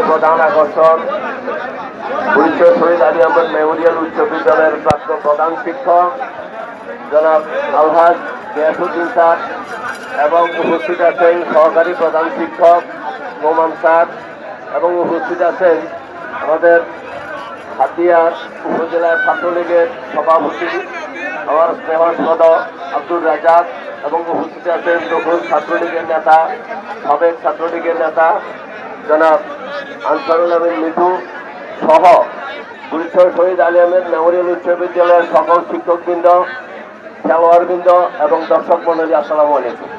প্রধান আকর্ষণ পরিচয় শহীদ আলী আহমেদ মেমোরিয়াল উচ্চ বিদ্যালয়ের প্রাক্তন প্রধান শিক্ষক জনাব আলহাজ গিয়াসউদ্দিন স্যার এবং উপস্থিত আছেন সহকারী প্রধান শিক্ষক নোমান স্যার এবং উপস্থিত আছেন আমাদের হাতিয়ার উপজেলার ছাত্রলীগের সভাপতি আমার স্নেহসদ আব্দুর রাজাক এবং উপস্থিত আছেন নতুন ছাত্রলীগের নেতা সাবেক ছাত্রলীগের নেতা জনাব আনসারুল আমিন মিঠু সহ পরিচয় শহীদ আলী আহমেদ মেমোরিয়াল উচ্চ বিদ্যালয়ের সকল শিক্ষকবৃন্দ, খেলোয়াড়বৃন্দ এবং দর্শক মণ্ডলী, আসসালামু আলাইকুম।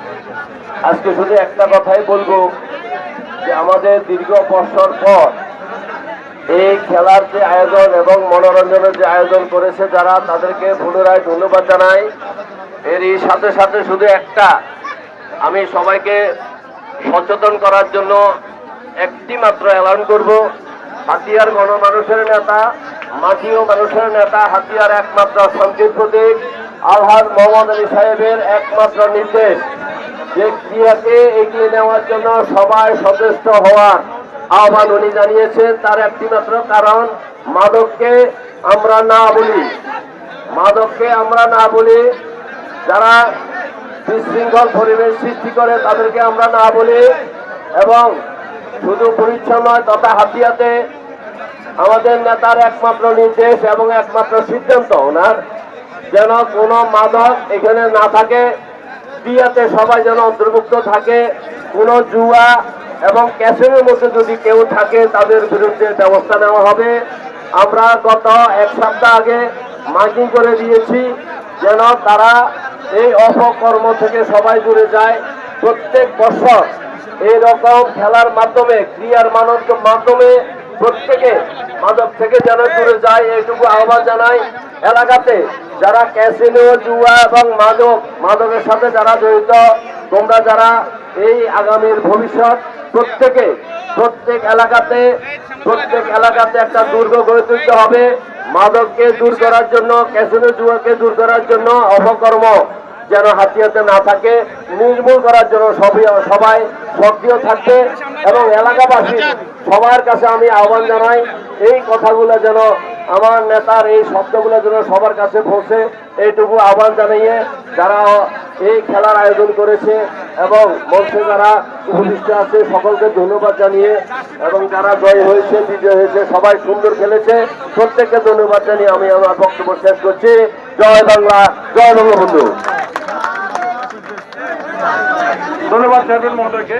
আজকে শুধু একটা কথাই বলবো যে আমাদের দীর্ঘ বছর পর এই খেলার যে আয়োজন এবং মনোরঞ্জনের যে আয়োজন করেছে যারা, তাদেরকে পুনরায় ধন্যবাদ জানাই। এরই সাথে সাথে শুধু একটা আমি সবাইকে সচেতন করার জন্য একটি মাত্র এলান করব। হাতিয়ার গণমানুষের নেতা, মাটি ও মানুষের নেতা, হাতিয়ার একমাত্র শান্তির প্রতীক আলহাজ মোহাম্মদ আলী সাহেবের একমাত্র নির্দেশ যে ক্রিয়াকে এগিয়ে নেওয়ার জন্য সবাই সচেষ্ট হওয়ার আহ্বান উনি জানিয়েছেন। তার একটি মাত্র কারণ, মাদককে আমরা না বলি, মাদককে আমরা না বলি, যারা বিশৃঙ্খল পরিবেশ সৃষ্টি করে তাদেরকে আমরা না বলি। এবং শুধু পরিচ্ছন্ন নয়, তথা হাতিয়াতে আমাদের নেতার একমাত্র নির্দেশ এবং একমাত্র সিদ্ধান্ত ওনার যেন কোনো মাদক এখানে না থাকে, ক্রিয়াতে সবাই যেন অন্তর্ভুক্ত থাকে। কোনো জুয়া এবং ক্যাসিনোর মধ্যে যদি কেউ থাকে তাদের বিরুদ্ধে ব্যবস্থা নেওয়া হবে। আমরা গত এক সপ্তাহ আগে মাইকিং করে দিয়েছি যেন তারা এই অপকর্ম থেকে সবাই দূরে যায়। প্রত্যেক বছর এইরকম খেলার মাধ্যমে, ক্রিয়ার মাধ্যমে প্রত্যেকে মাদক থেকে যেন দূরে যায়, এইটুকু আহ্বান জানাই। এলাকাতে যারা ক্যাসিনো, জুয়া এবং মাদকের সাথে যারা জড়িত, তোমরা যারা এই আগামীর ভবিষ্যৎ, প্রত্যেক এলাকাতে একটা দুর্গ গড়ে তুলতে হবে। মাদককে দূর করার জন্য, ক্যাসিনো জুয়াকে দূর করার জন্য, অপকর্ম যেন হাতিয়াতে না থাকে, নির্মূল করার জন্য সবাই সক্রিয় থাকবে। এবং এলাকাবাসী সবার কাছে আমি আহ্বান জানাই, এই কথাগুলো যেন, আমার নেতার এই শব্দগুলো যেন সবার কাছে পৌঁছে, এইটুকু আহ্বান জানিয়ে যারা এই খেলার আয়োজন করেছে এবং মঞ্চে যারা উপস্থিত আছে সকলকে ধন্যবাদ জানিয়ে, এবং যারা জয় হয়েছে, বিজয় হয়েছে, সবাই সুন্দর খেলেছে, প্রত্যেককে ধন্যবাদ জানিয়ে আমি আমার বক্তব্য শেষ করছি। জয় বাংলা, জয় বঙ্গবন্ধু। ধন্যবাদ চেয়ারম্যান মহোদয়কে।